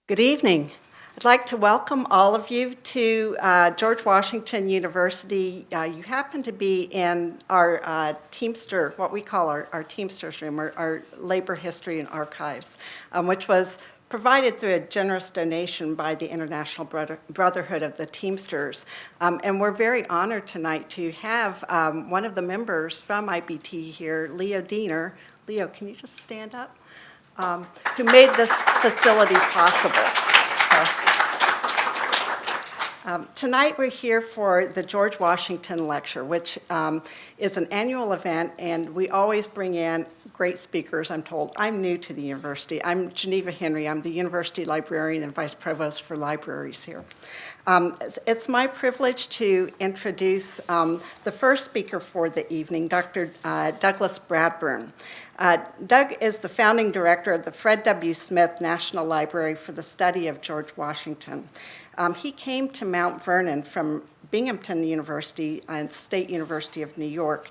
Good evening. I'd like to welcome all of you to George Washington University. You happen to be in our Teamster, what we call our Teamsters room, our Labor History and Archives, which was provided through a generous donation by the International Brotherhood of the Teamsters. And we're very honored tonight to have one of the members from IBT here, Leo Diener. Leo, can you just stand up? Who made this facility possible. Tonight we're here for the George Washington Lecture, which is an annual event, and we always bring in great speakers, I'm told. I'm new to the university. I'm Geneva Henry. I'm the university librarian and vice provost for libraries here. It's my privilege to introduce the first speaker for the evening, Dr. Douglas Bradburn. Doug is the founding director of the Fred W. Smith National Library for the Study of George Washington. He came to Mount Vernon from Binghamton University and State University of New York.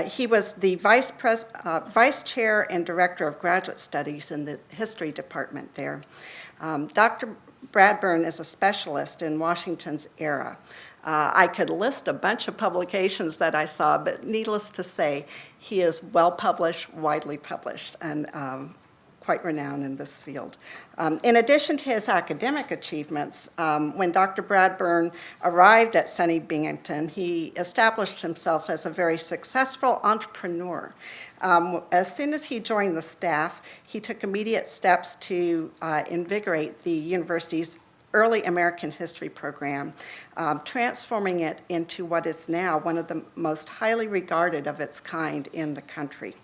He was the vice chair and director of graduate studies in the history department there. Dr. Bradburn is a specialist in Washington's era. I could list a bunch of publications that I saw, but needless to say, he is well-published, widely published, and quite renowned in this field. In addition to his academic achievements, when Dr. Bradburn arrived at SUNY Binghamton, he established himself as a very successful entrepreneur. As soon as he joined the staff, he took immediate steps to invigorate the university's early American history program, transforming it into what is now one of the most highly regarded of its kind in the country.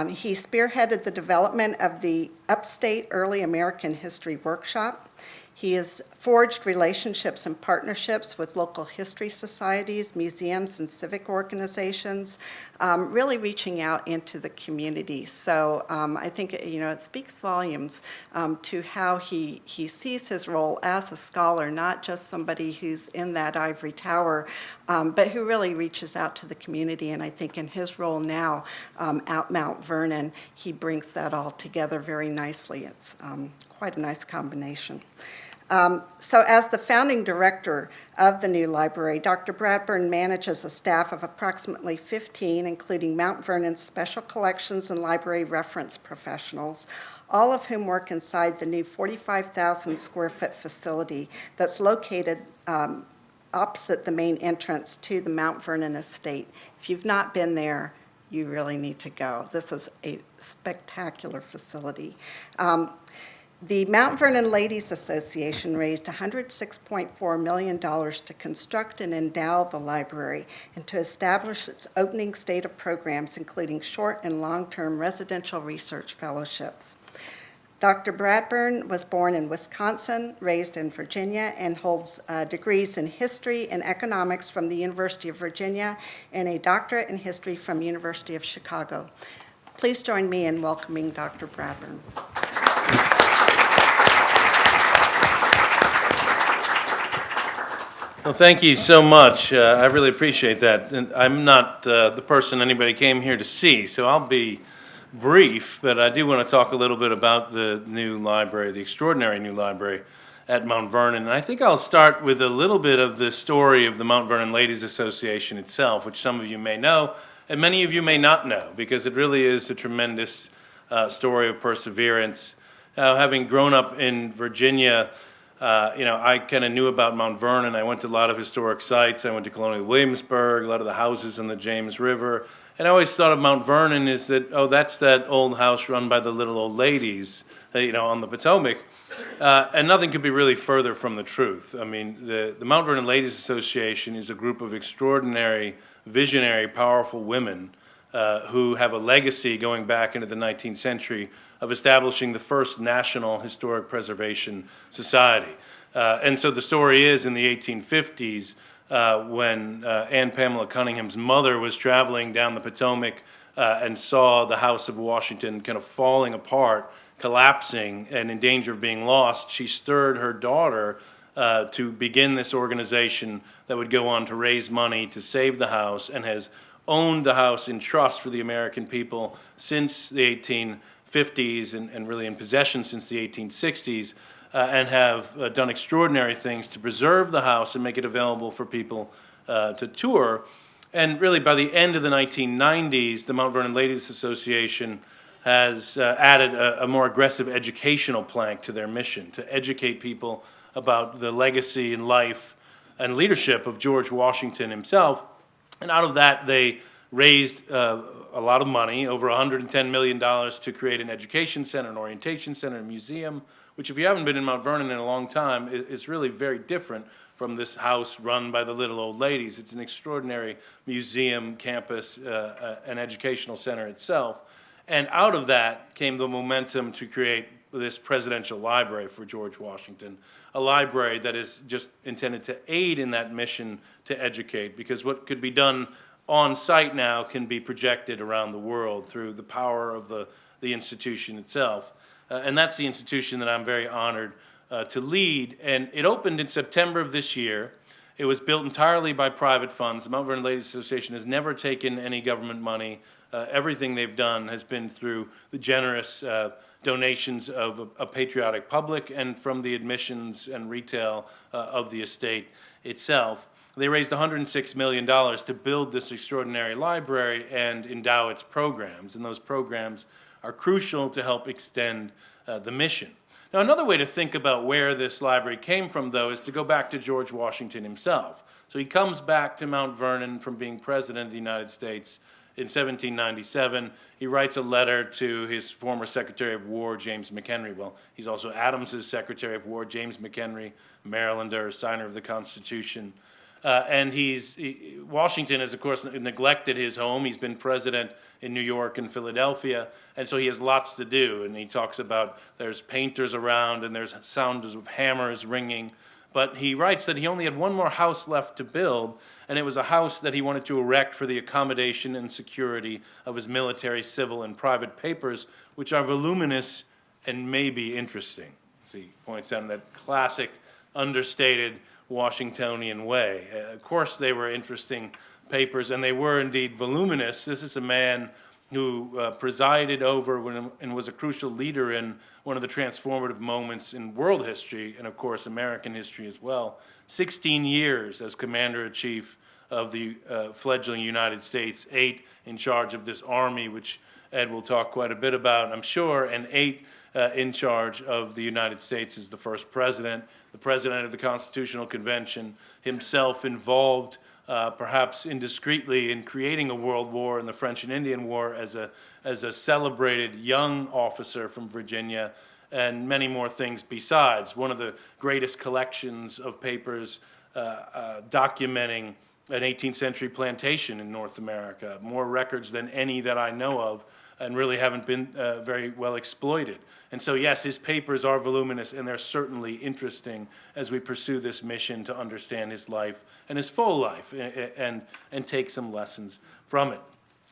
He spearheaded the development of the Upstate Early American History Workshop. He has forged relationships and partnerships with local history societies, museums, and civic organizations, really reaching out into the community. So I think it speaks volumes to how he sees his role as a scholar, not just somebody who's in that ivory tower, but who really reaches out to the community. And I think in his role now at Mount Vernon, he brings that all together very nicely. It's quite a nice combination. So as the founding director of the new library, Dr. Bradburn manages a staff of approximately 15, including Mount Vernon's special collections and library reference professionals, all of whom work inside the new 45,000 square foot facility that's located opposite the main entrance to the Mount Vernon estate. If you've not been there, you really need to go. This is a spectacular facility. The Mount Vernon Ladies Association raised $106.4 million to construct and endow the library and to establish its opening state of programs, including short and long-term residential research fellowships. Dr. Bradburn was born in Wisconsin, raised in Virginia, and holds degrees in history and economics from the University of Virginia and a doctorate in history from University of Chicago. Please join me in welcoming Dr. Bradburn. Well, thank you so much. I really appreciate that. And I'm not the person anybody came here to see, so I'll be brief, but I do want to talk a little bit about the new library, the extraordinary new library at Mount Vernon. And I think I'll start with a little bit of the story of the Mount Vernon Ladies Association itself, which some of you may know, and many of you may not know, because it really is a tremendous story of perseverance. Having grown up in Virginia, I kind of knew about Mount Vernon. I went to a lot of historic sites. I went to Colonial Williamsburg, a lot of the houses on the James River. And I always thought of Mount Vernon is that, that's that old house run by the little old ladies, on the Potomac. And nothing could be really further from the truth. I mean, the Mount Vernon Ladies Association is a group of extraordinary, visionary, powerful women who have a legacy going back into the 19th century of establishing the first National Historic Preservation Society. And so the story is in the 1850s, when Anne Pamela Cunningham's mother was traveling down the Potomac and saw the House of Washington kind of falling apart, collapsing, and in danger of being lost, she stirred her daughter to begin this organization that would go on to raise money to save the house, and has owned the house in trust for the American people since the 1850s and really in possession since the 1860s. and have done extraordinary things to preserve the house and make it available for people to tour. And really, by the end of the 1990s, the Mount Vernon Ladies Association has added a more aggressive educational plank to their mission, to educate people about the legacy and life and leadership of George Washington himself. And out of that, they raised a lot of money, over $110 million, to create an education center, an orientation center, a museum, which if you haven't been in Mount Vernon in a long time, is really very different from this house run by the little old ladies. It's an extraordinary museum, campus, an educational center itself. And out of that came the momentum to create this presidential library for George Washington, a library that is just intended to aid in that mission to educate, because what could be done on site now can be projected around the world through the power of the institution itself. And that's the institution that I'm very honored to lead. And it opened in September of this year. It was built entirely by private funds. The Mount Vernon Ladies Association has never taken any government money. Everything they've done has been through the generous donations of a patriotic public and from the admissions and retail of the estate itself. They raised $106 million to build this extraordinary library and endow its programs, and those programs are crucial to help extend the mission. Now, another way to think about where this library came from, though, is to go back to George Washington himself. So he comes back to Mount Vernon from being President of the United States in 1797. He writes a letter to his former Secretary of War, James McHenry. Well, he's also Adams's Secretary of War, James McHenry, Marylander, signer of the Constitution. And Washington has, of course, neglected his home. He's been president in New York and Philadelphia, and so he has lots to do. And he talks about there's painters around and there's sounds of hammers ringing. But he writes that he only had one more house left to build, and it was a house that he wanted to erect for the accommodation and security of his military, civil, and private papers, which are voluminous and maybe interesting. As he points out in that classic, understated Washingtonian way. Of course, they were interesting papers, and they were indeed voluminous. This is a man who presided over and was a crucial leader in one of the transformative moments in world history, and of course American history as well. 16 years as Commander-in-Chief of the fledgling United States, 8 in charge of this army, which Ed will talk quite a bit about, I'm sure, and 8 in charge of the United States as the first president, the president of the Constitutional Convention, himself involved perhaps indiscreetly in creating a world war in the French and Indian War as a celebrated young officer from Virginia, and many more things besides. One of the greatest collections of papers documenting an 18th century plantation in North America, more records than any that I know of, and really haven't been very well exploited. And so, yes, his papers are voluminous, and they're certainly interesting as we pursue this mission to understand his life and his full life and take some lessons from it.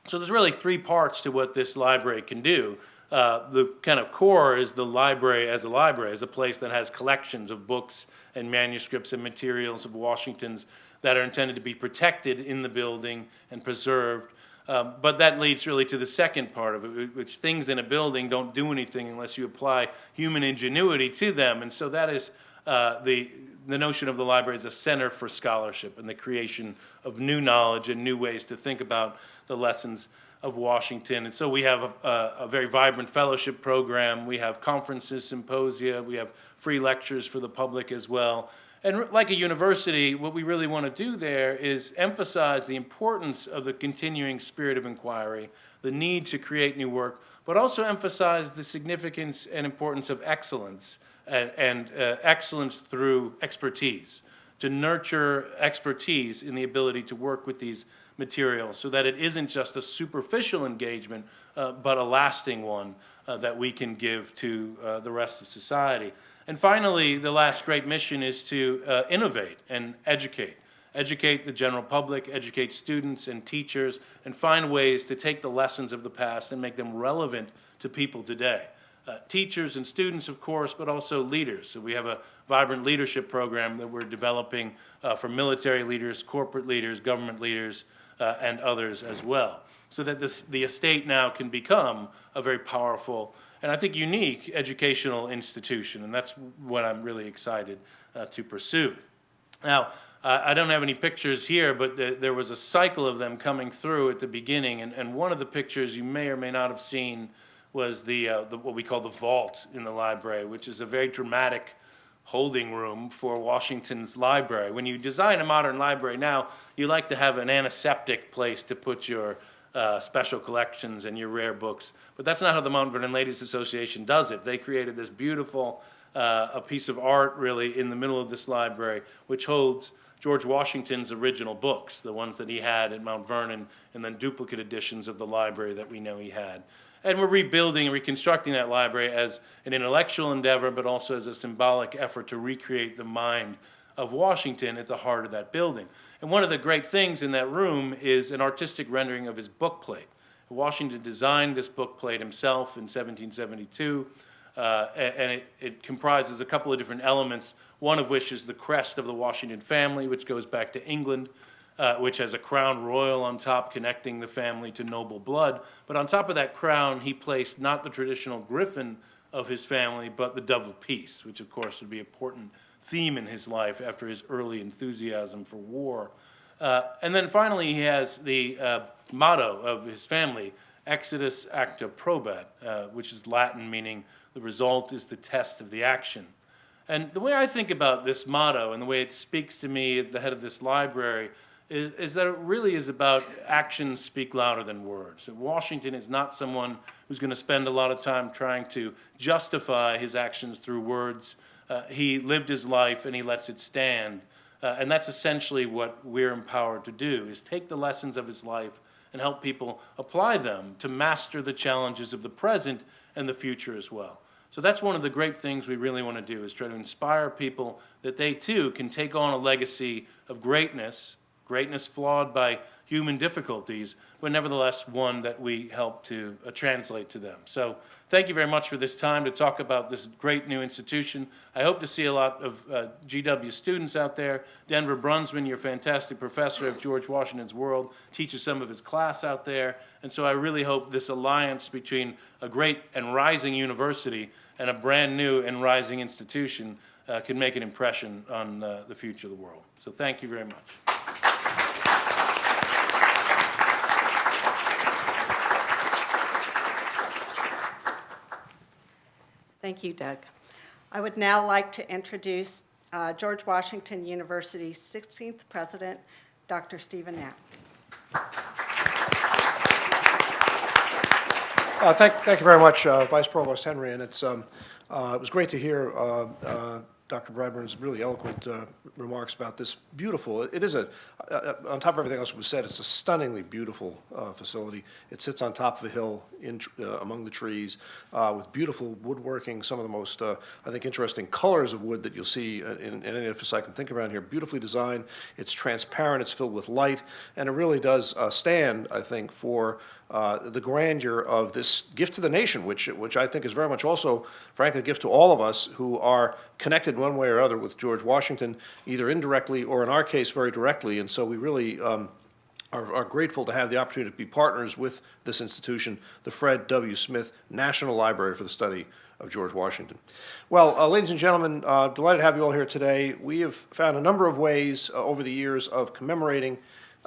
So there's really 3 parts to what this library can do. The kind of core is the library, as a place that has collections of books and manuscripts and materials of Washington's that are intended to be protected in the building and preserved. But that leads really to the second part of it, which things in a building don't do anything unless you apply human ingenuity to them. And so that is the notion of the library as a center for scholarship and the creation of new knowledge and new ways to think about the lessons of Washington. And so we have a very vibrant fellowship program. We have conferences, symposia. We have free lectures for the public as well. And like a university, what we really want to do there is emphasize the importance of the continuing spirit of inquiry, the need to create new work, but also emphasize the significance and importance of excellence and excellence through expertise, to nurture expertise in the ability to work with these materials so that it isn't just a superficial engagement, but a lasting one that we can give to the rest of society. And finally, the last great mission is to innovate and educate. Educate the general public, educate students and teachers, and find ways to take the lessons of the past and make them relevant to people today. Teachers and students, of course, but also leaders. So we have a vibrant leadership program that we're developing for military leaders, corporate leaders, government leaders, and others as well. So that the estate now can become a very powerful and I think unique educational institution, and that's what I'm really excited to pursue. Now, I don't have any pictures here, but there was a cycle of them coming through at the beginning, and one of the pictures you may or may not have seen was the what we call the vault in the library, which is a very dramatic holding room for Washington's library. When you design a modern library now, you like to have an antiseptic place to put your special collections and your rare books. But that's not how the Mount Vernon Ladies Association does it. They created this beautiful a piece of art, really, in the middle of this library, which holds George Washington's original books, the ones that he had at Mount Vernon, and then duplicate editions of the library that we know he had. And we're rebuilding and reconstructing that library as an intellectual endeavor, but also as a symbolic effort to recreate the mind of Washington at the heart of that building. And one of the great things in that room is an artistic rendering of his bookplate. Washington designed this bookplate himself in 1772, and it comprises a couple of different elements, one of which is the crest of the Washington family, which goes back to England, which has a crown royal on top connecting the family to noble blood. But on top of that crown, he placed not the traditional griffin of his family, but the dove of peace, which of course would be an important theme in his life after his early enthusiasm for war. And then finally, he has the motto of his family, Exitus acta probat, which is Latin meaning the result is the test of the action. And the way I think about this motto and the way it speaks to me as the head of this library is that it really is about actions speak louder than words. That Washington is not someone who's going to spend a lot of time trying to justify his actions through words. He lived his life and he lets it stand. And that's essentially what we're empowered to do, is take the lessons of his life and help people apply them to master the challenges of the present and the future as well. So that's one of the great things we really want to do, is try to inspire people that they too can take on a legacy of greatness, greatness flawed by human difficulties, but nevertheless one that we help to translate to them. So thank you very much for this time to talk about this great new institution. I hope to see a lot of GW students out there. Denver Brunsman, your fantastic professor of George Washington's World, teaches some of his class out there. And so I really hope this alliance between a great and rising university and a brand new and rising institution can make an impression on the future of the world. So thank you very much. Thank you, Doug. I would now like to introduce George Washington University's 16th president, Dr. Stephen Knapp. Thank you very much, Vice Provost Henry, and it was great to hear Dr. Bradburn's really eloquent remarks about this beautiful. It is on top of everything else was said, it's a stunningly beautiful facility. It sits on top of a hill among the trees with beautiful woodworking, some of the most, I think, interesting colors of wood that you'll see in any edifice I can think around here. Beautifully designed. It's transparent. It's filled with light, and it really does stand, I think, for the grandeur of this gift to the nation, which I think is very much also, frankly, a gift to all of us who are connected one way or other with George Washington, either indirectly or in our case very directly. And so we really are grateful to have the opportunity to be partners with this institution, the Fred W. Smith National Library for the Study of George Washington. Well, ladies and gentlemen, delighted to have you all here today. We have found a number of ways over the years of commemorating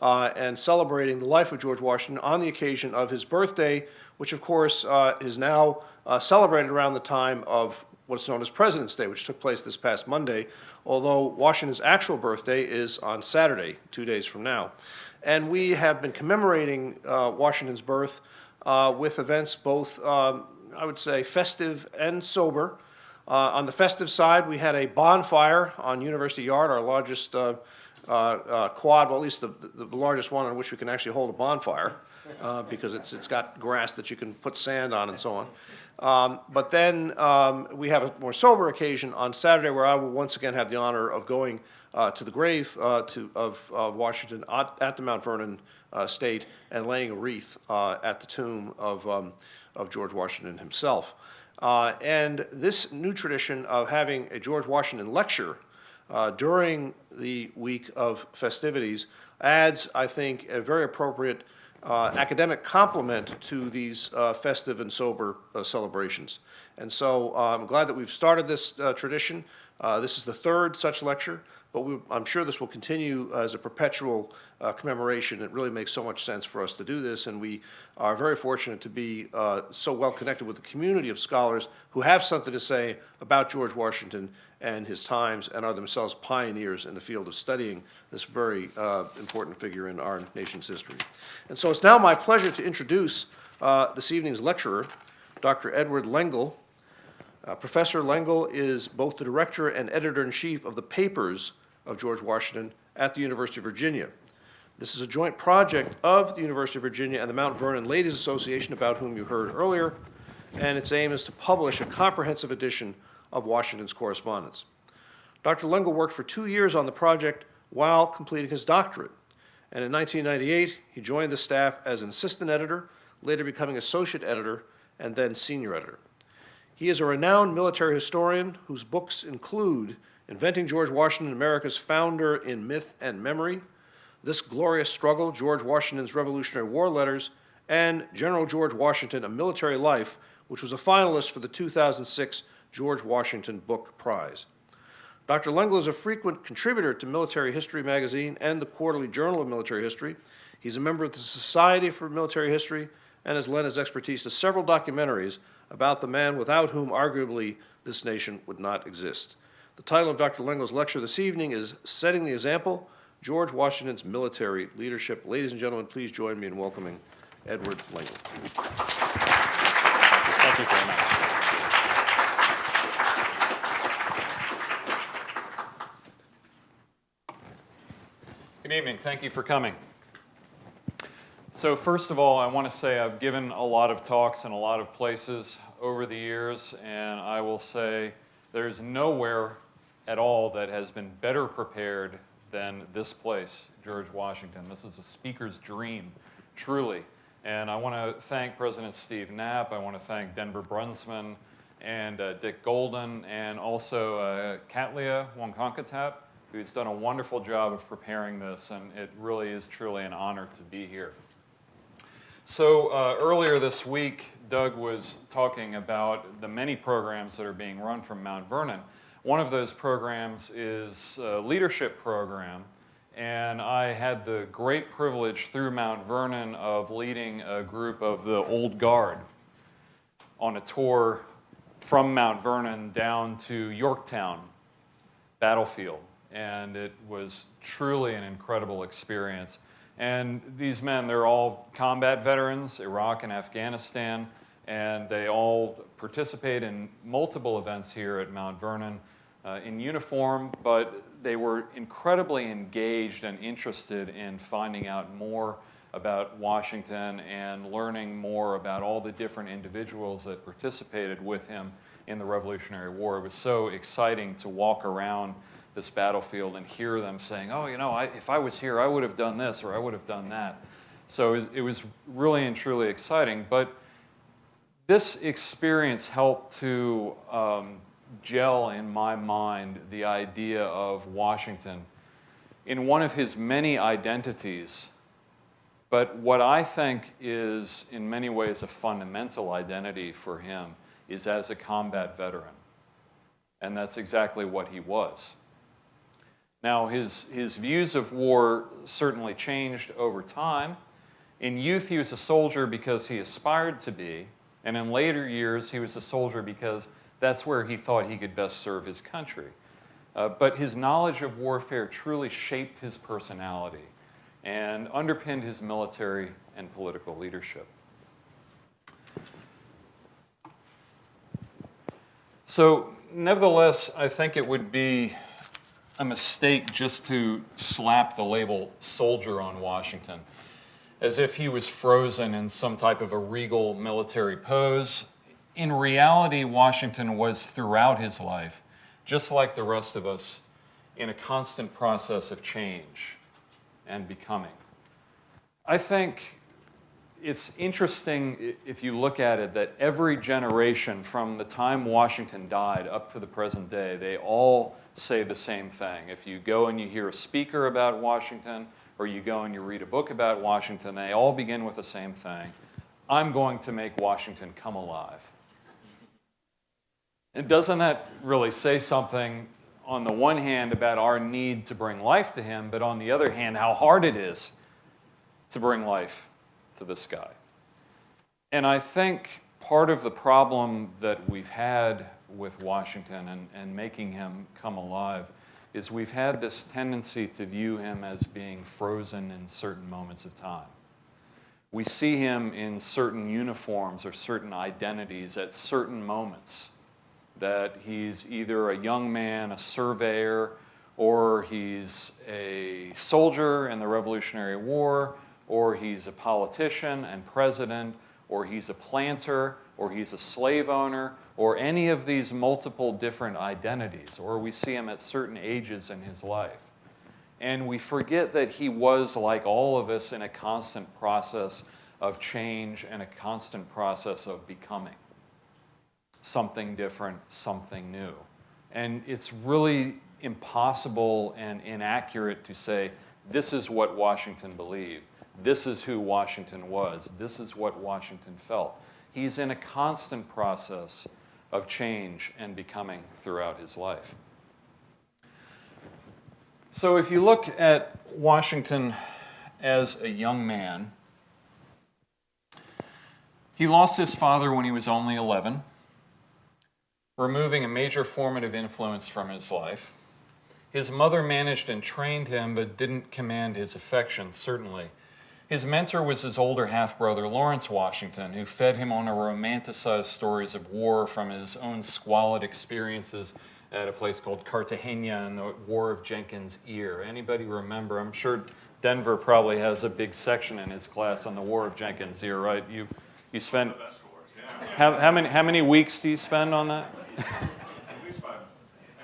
and celebrating the life of George Washington on the occasion of his birthday, which of course is now celebrated around the time of what's known as President's Day, which took place this past Monday, although Washington's actual birthday is on Saturday, 2 days from now. And we have been commemorating Washington's birth with events both, I would say, festive and sober. On the festive side, we had a bonfire on University Yard, our largest quad, well, at least the largest one on which we can actually hold a bonfire, because it's got grass that you can put sand on and so on. But then we have a more sober occasion on Saturday, where I will once again have the honor of going to the grave of Washington at the Mount Vernon State and laying a wreath at the tomb of George Washington himself. And this new tradition of having a George Washington lecture during the week of festivities adds, I think, a very appropriate academic complement to these festive and sober celebrations. And so I'm glad that we've started this tradition. This is the third such lecture, but I'm sure this will continue as a perpetual commemoration. It really makes so much sense for us to do this, and we are very fortunate to be so well connected with the community of scholars who have something to say about George Washington and his times and are themselves pioneers in the field of studying this very important figure in our nation's history. And so it's now my pleasure to introduce this evening's lecturer, Dr. Edward Lengel. Professor Lengel is both the director and editor-in-chief of the Papers of George Washington at the University of Virginia. This is a joint project of the University of Virginia and the Mount Vernon Ladies Association, about whom you heard earlier, and its aim is to publish a comprehensive edition of Washington's correspondence. Dr. Lengel worked for 2 years on the project while completing his doctorate, and in 1998 he joined the staff as an assistant editor, later becoming associate editor, and then senior editor. He is a renowned military historian whose books include Inventing George Washington, America's Founder in Myth and Memory, This Glorious Struggle, George Washington's Revolutionary War Letters, and General George Washington, A Military Life, which was a finalist for the 2006 George Washington Book Prize. Dr. Lengel is a frequent contributor to Military History magazine and the Quarterly Journal of Military History. He's a member of the Society for Military History and has lent his expertise to several documentaries about the man without whom arguably this nation would not exist. The title of Dr. Lengel's lecture this evening is Setting the Example, George Washington's Military Leadership. Ladies and gentlemen, please join me in welcoming Edward Lengel. Thank you very much. Good evening. Thank you for coming. So first of all, I want to say I've given a lot of talks in a lot of places over the years, and I will say there's nowhere at all that has been better prepared than this place, George Washington. This is a speaker's dream, truly. And I want to thank President Steve Knapp. I want to thank Denver Brunsman and Dick Golden, and also Katlia Wonkonkatap, who's done a wonderful job of preparing this, and it really is truly an honor to be here. So earlier this week, Doug was talking about the many programs that are being run from Mount Vernon. One of those programs is a leadership program, and I had the great privilege through Mount Vernon of leading a group of the Old Guard on a tour from Mount Vernon down to Yorktown battlefield, and it was truly an incredible experience. And these men, they're all combat veterans, Iraq and Afghanistan, and they all participate in multiple events here at Mount Vernon in uniform, but they were incredibly engaged and interested in finding out more about Washington and learning more about all the different individuals that participated with him in the Revolutionary War. It was so exciting to walk around this battlefield and hear them saying, oh, you know, if I was here, I would have done this or I would have done that. So it was really and truly exciting. But this experience helped to gel in my mind the idea of Washington in one of his many identities, but what I think is in many ways a fundamental identity for him is as a combat veteran. And that's exactly what he was. Now, his views of war certainly changed over time. In youth, he was a soldier because he aspired to be, and in later years, he was a soldier because that's where he thought he could best serve his country. But his knowledge of warfare truly shaped his personality and underpinned his military and political leadership. So, nevertheless, I think it would be a mistake just to slap the label soldier on Washington, as if he was frozen in some type of a regal military pose. In reality, Washington was throughout his life, just like the rest of us, in a constant process of change and becoming. I think it's interesting, if you look at it, that every generation from the time Washington died up to the present day, they all say the same thing. If you go and you hear a speaker about Washington, or you go and you read a book about Washington, they all begin with the same thing. I'm going to make Washington come alive. And doesn't that really say something, on the one hand, about our need to bring life to him, but on the other hand, how hard it is to bring life to this guy? And I think part of the problem that we've had with Washington and making him come alive is we've had this tendency to view him as being frozen in certain moments of time. We see him in certain uniforms or certain identities at certain moments, that he's either a young man, a surveyor, or he's a soldier in the Revolutionary War, or he's a politician and president, or he's a planter, or he's a slave owner, or any of these multiple different identities, or we see him at certain ages in his life. And we forget that he was, like all of us, in a constant process of change and a constant process of becoming something different, something new. And it's really impossible and inaccurate to say, this is what Washington believed, this is who Washington was, this is what Washington felt. He's in a constant process of change and becoming throughout his life. So if you look at Washington as a young man, he lost his father when he was only 11, removing a major formative influence from his life. His mother managed and trained him, but didn't command his affection, certainly. His mentor was his older half-brother, Lawrence Washington, who fed him on romanticized stories of war from his own squalid experiences at a place called Cartagena in the War of Jenkins' Ear. Anybody remember? I'm sure Denver probably has a big section in his class on the War of Jenkins' Ear, right? You spend... How many weeks do you spend on that? At least 5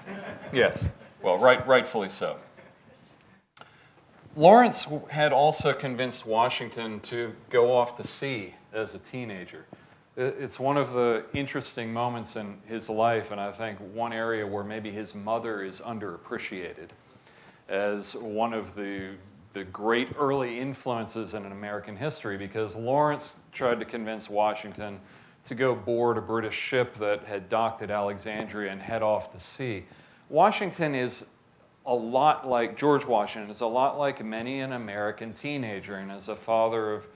minutes. Yes. Well, rightfully so. Lawrence had also convinced Washington to go off to sea as a teenager. It's one of the interesting moments in his life, and I think one area where maybe his mother is underappreciated as one of the great early influences in American history, because Lawrence tried to convince Washington to go board a British ship that had docked at Alexandria and head off to sea. Washington is a lot like, George Washington is a lot like many an American teenager, and as a father of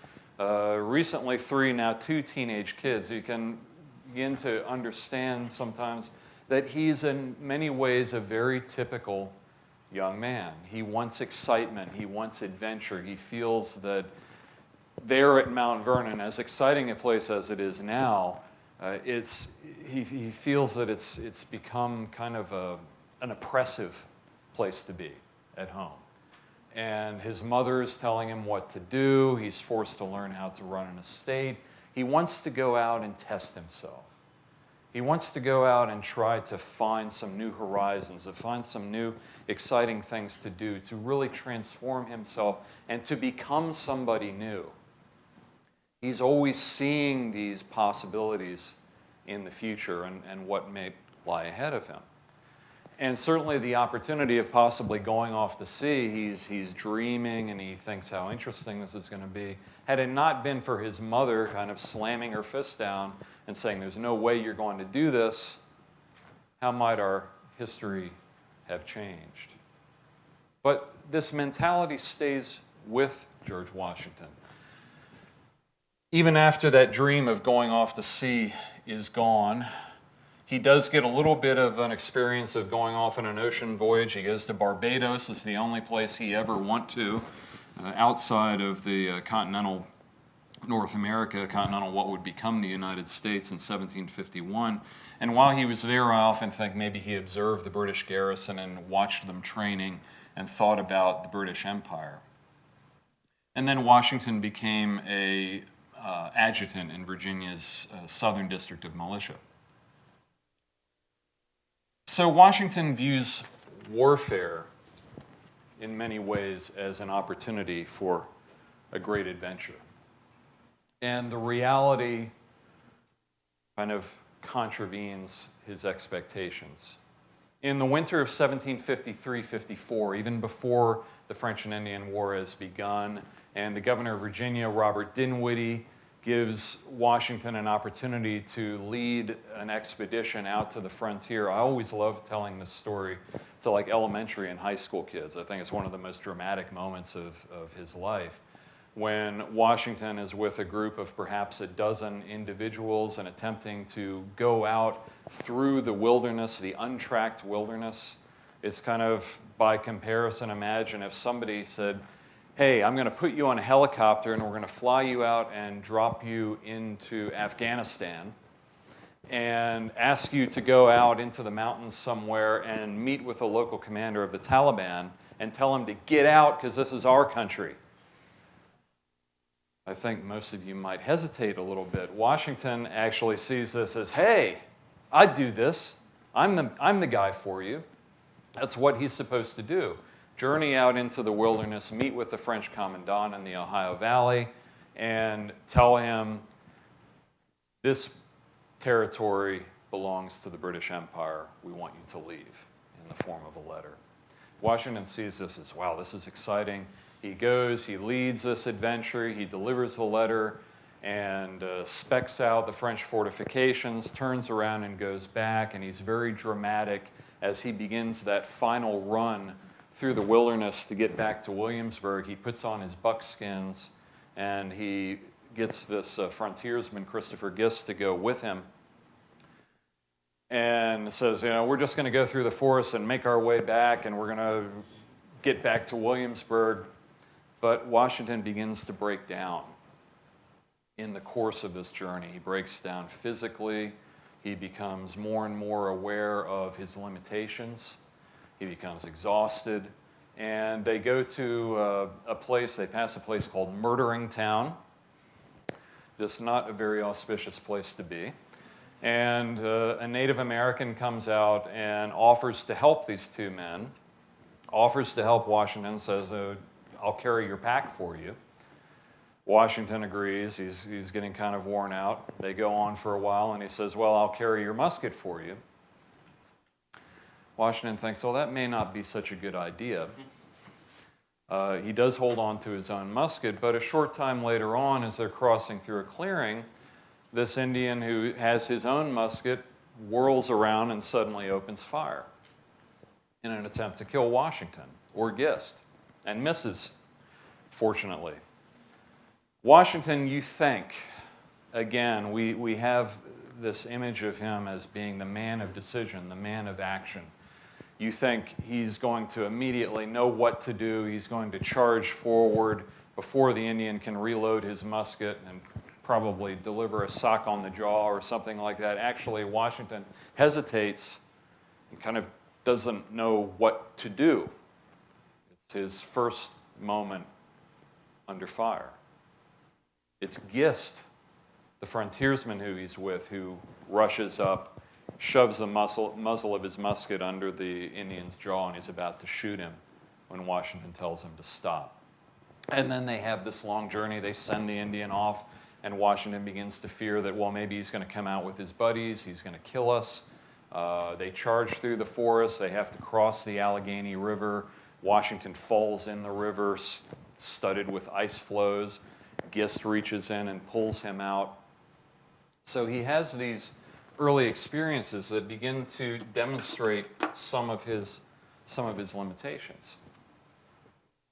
recently 3, now 2 teenage kids, you can begin to understand sometimes that he's in many ways a very typical young man. He wants excitement, he wants adventure, he feels that there at Mount Vernon, as exciting a place as it is now, he feels that it's become kind of an oppressive place to be at home. And his mother is telling him what to do. He's forced to learn how to run an estate. He wants to go out and test himself. He wants to go out and try to find some new horizons, to find some new exciting things to do, to really transform himself and to become somebody new. He's always seeing these possibilities in the future and what may lie ahead of him. And certainly the opportunity of possibly going off to sea, he's dreaming and he thinks how interesting this is going to be. Had it not been for his mother kind of slamming her fist down and saying, there's no way you're going to do this, how might our history have changed? But this mentality stays with George Washington. Even after that dream of going off to sea is gone, he does get a little bit of an experience of going off on an ocean voyage. He goes to Barbados. It's the only place he ever went to outside of the continental North America, continental what would become the United States in 1751. And while he was there, I often think maybe he observed the British garrison and watched them training and thought about the British Empire. And then Washington became a adjutant in Virginia's Southern District of Militia. So Washington views warfare in many ways as an opportunity for a great adventure. And the reality kind of contravenes his expectations. In the winter of 1753-54, even before the French and Indian War has begun, and the governor of Virginia, Robert Dinwiddie, gives Washington an opportunity to lead an expedition out to the frontier. I always love telling this story to like elementary and high school kids. I think it's one of the most dramatic moments of his life, when Washington is with a group of perhaps a dozen individuals and attempting to go out through the wilderness, the untracked wilderness. It's kind of, by comparison, imagine if somebody said, hey, I'm going to put you on a helicopter and we're going to fly you out and drop you into Afghanistan and ask you to go out into the mountains somewhere and meet with the local commander of the Taliban and tell him to get out because this is our country. I think most of you might hesitate a little bit. Washington actually sees this as, hey, I'd do this. I'm the guy for you. That's what he's supposed to do. Journey out into the wilderness, meet with the French commandant in the Ohio Valley, and tell him this territory belongs to the British Empire. We want you to leave, in the form of a letter. Washington sees this as, wow, this is exciting. He goes, he leads this adventure, he delivers the letter, and specs out the French fortifications, turns around and goes back, and he's very dramatic as he begins that final run through the wilderness to get back to Williamsburg. He puts on his buckskins, and he gets this frontiersman, Christopher Gist, to go with him, and says, you know, we're just going to go through the forest and make our way back, and we're going to get back to Williamsburg. But Washington begins to break down in the course of this journey. He breaks down physically. He becomes more and more aware of his limitations. He becomes exhausted. And they go to a place, they pass a place called Murdering Town. Just not a very auspicious place to be. And a Native American comes out and offers to help these two men, offers to help Washington, says, I'll carry your pack for you. Washington agrees. He's getting kind of worn out. They go on for a while, and he says, well, I'll carry your musket for you. Washington thinks, well, that may not be such a good idea. He does hold on to his own musket, but a short time later on, as they're crossing through a clearing, this Indian who has his own musket whirls around and suddenly opens fire in an attempt to kill Washington or Gist, and misses, fortunately. Washington, you think, again, we have this image of him as being the man of decision, the man of action. You think he's going to immediately know what to do. He's going to charge forward before the Indian can reload his musket and probably deliver a sock on the jaw or something like that. Actually, Washington hesitates and kind of doesn't know what to do. It's his first moment under fire. It's Gist, the frontiersman who he's with, who rushes up, shoves the muzzle of his musket under the Indian's jaw, and he's about to shoot him when Washington tells him to stop. And then they have this long journey. They send the Indian off, and Washington begins to fear that, well, maybe he's going to come out with his buddies. He's going to kill us. They charge through the forest. They have to cross the Allegheny River. Washington falls in the river, studded with ice floes. Gist reaches in and pulls him out. So he has these early experiences that begin to demonstrate some of his limitations.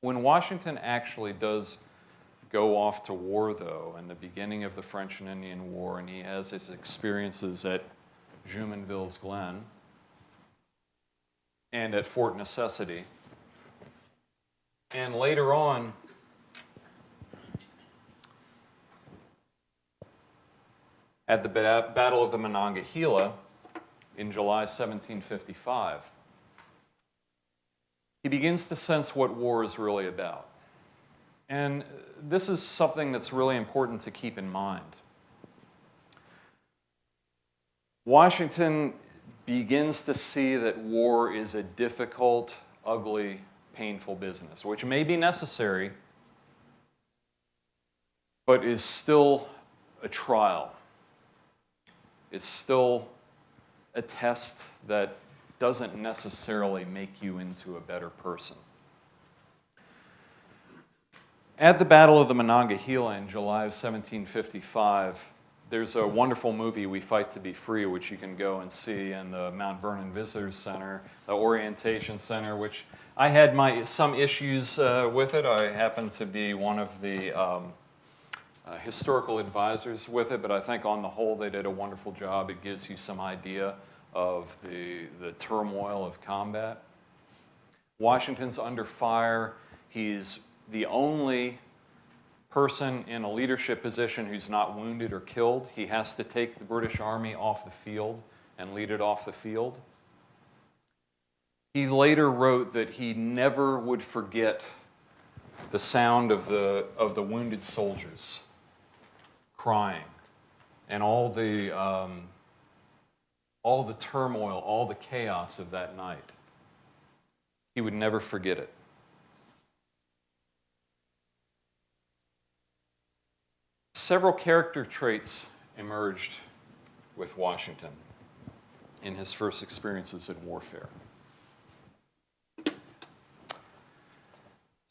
When Washington actually does go off to war, though, in the beginning of the French and Indian War, and he has his experiences at Jumonville's Glen and at Fort Necessity, and later on at the Battle of the Monongahela in July 1755, he begins to sense what war is really about. And this is something that's really important to keep in mind. Washington begins to see that war is a difficult, ugly, painful business, which may be necessary, but is still a trial. It's still a test that doesn't necessarily make you into a better person. At the Battle of the Monongahela in July of 1755, there's a wonderful movie, We Fight to Be Free, which you can go and see in the Mount Vernon Visitors Center, the Orientation Center, which I had some issues with it. I happen to be one of the historical advisors with it, but I think on the whole they did a wonderful job. It gives you some idea of the turmoil of combat. Washington's under fire. He's the only person in a leadership position who's not wounded or killed. He has to take the British Army off the field and lead it off the field. He later wrote that he never would forget the sound of the wounded soldiers crying and all the turmoil, all the chaos of that night. He would never forget it. Several character traits emerged with Washington in his first experiences in warfare.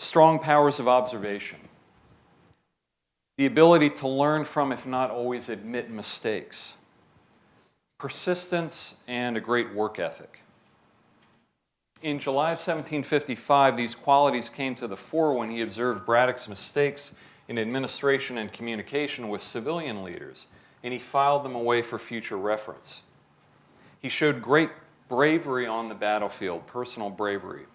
Strong powers of observation. The ability to learn from, if not always admit mistakes. Persistence and a great work ethic. In July of 1755, these qualities came to the fore when he observed Braddock's mistakes in administration and communication with civilian leaders, and he filed them away for future reference. He showed great bravery on the battlefield, personal bravery.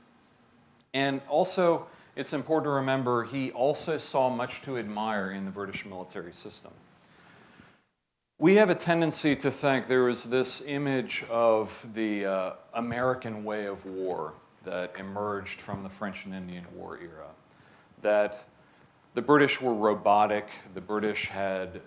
And also, it's important to remember, he also saw much to admire in the British military system. We have a tendency to think there was this image of the American way of war that emerged from the French and Indian War era, that the British were robotic, the British had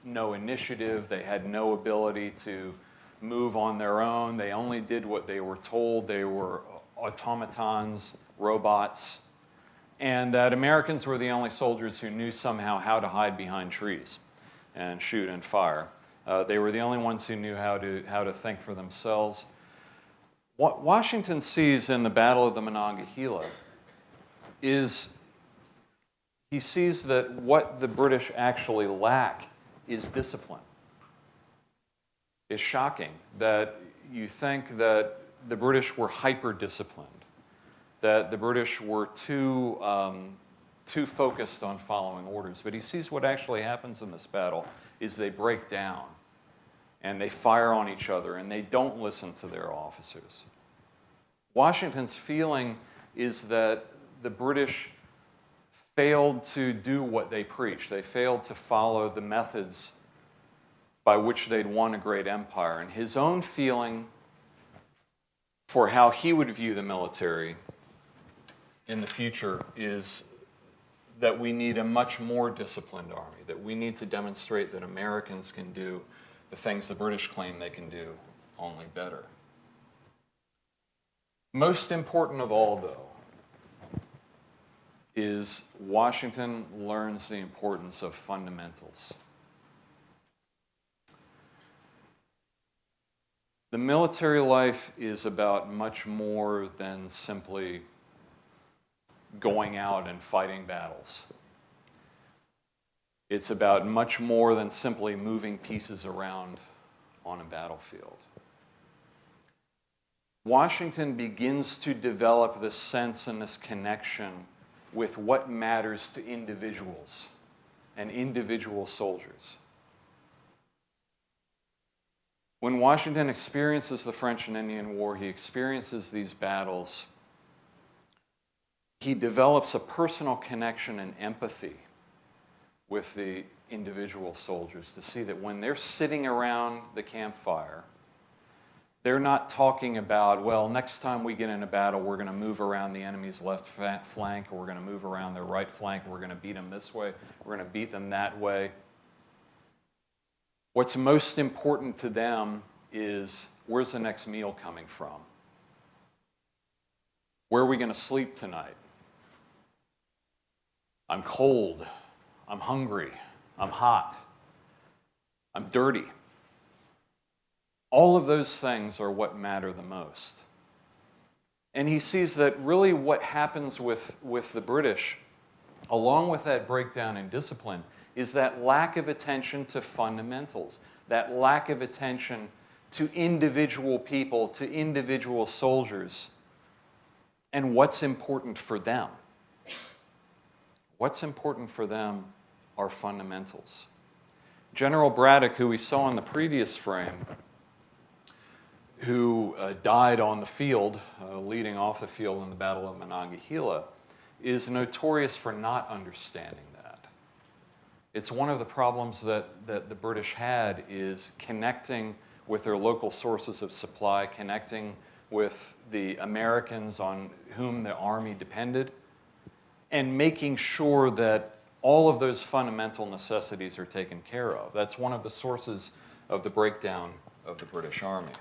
no initiative, they had no ability to move on their own, they only did what they were told, they were automatons, robots, and that Americans were the only soldiers who knew somehow how to hide behind trees and shoot and fire. They were the only ones who knew how to think for themselves. What Washington sees in the Battle of the Monongahela is he sees that what the British actually lack is discipline. It's shocking that you think that the British were hyper-disciplined, that the British were too focused on following orders. But he sees what actually happens in this battle is they break down and they fire on each other and they don't listen to their officers. Washington's feeling is that the British failed to do what they preached. They failed to follow the methods by which they'd won a great empire. And his own feeling for how he would view the military in the future is that we need a much more disciplined army, that we need to demonstrate that Americans can do the things the British claim they can do, only better. Most important of all, though, is Washington learns the importance of fundamentals. The military life is about much more than simply going out and fighting battles. It's about much more than simply moving pieces around on a battlefield. Washington begins to develop this sense and this connection with what matters to individuals and individual soldiers. When Washington experiences the French and Indian War, he experiences these battles, he develops a personal connection and empathy with the individual soldiers to see that when they're sitting around the campfire, they're not talking about, well, next time we get in a battle, we're going to move around the enemy's left flank, or we're going to move around their right flank, we're going to beat them this way, we're going to beat them that way. What's most important to them is, where's the next meal coming from? Where are we going to sleep tonight? I'm cold, I'm hungry, I'm hot, I'm dirty. All of those things are what matter the most. And he sees that really what happens with the British along with that breakdown in discipline, is that lack of attention to fundamentals, that lack of attention to individual people, to individual soldiers, and what's important for them. What's important for them are fundamentals. General Braddock, who we saw in the previous frame, who died on the field, leading off the field in the Battle of Monongahela, is notorious for not understanding that. It's one of the problems that the British had, is connecting with their local sources of supply, connecting with the Americans on whom the Army depended, and making sure that all of those fundamental necessities are taken care of. That's one of the sources of the breakdown of the British Army.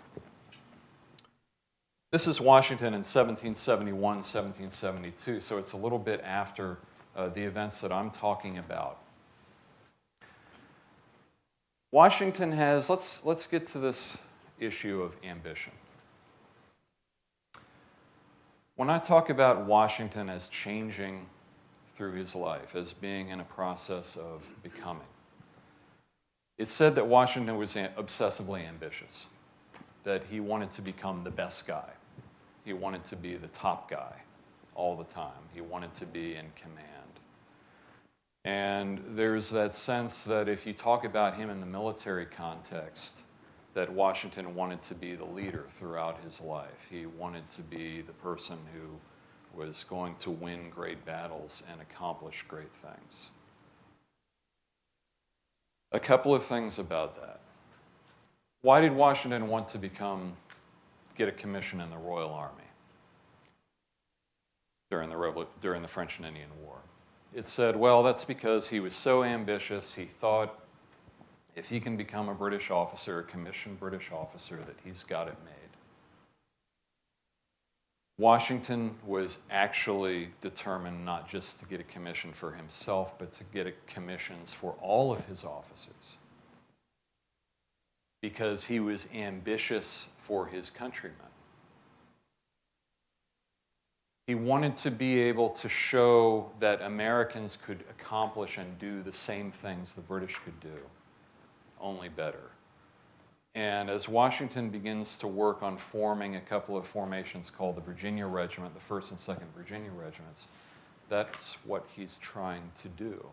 This is Washington in 1771, 1772, so it's a little bit after the events that I'm talking about. Washington has, let's get to this issue of ambition. When I talk about Washington as changing through his life, as being in a process of becoming, it's said that Washington was obsessively ambitious, that he wanted to become the best guy. He wanted to be the top guy all the time. He wanted to be in command. And there's that sense that if you talk about him in the military context, that Washington wanted to be the leader throughout his life. He wanted to be the person who was going to win great battles and accomplish great things. A couple of things about that. Why did Washington want to get a commission in the Royal Army during the French and Indian War? It said, well, that's because he was so ambitious, he thought if he can become a British officer, a commissioned British officer, that he's got it made. Washington was actually determined not just to get a commission for himself, but to get commissions for all of his officers, because he was ambitious for his countrymen. He wanted to be able to show that Americans could accomplish and do the same things the British could do, only better. And as Washington begins to work on forming a couple of formations called the Virginia Regiment, the 1st and 2nd Virginia Regiments, that's what he's trying to do.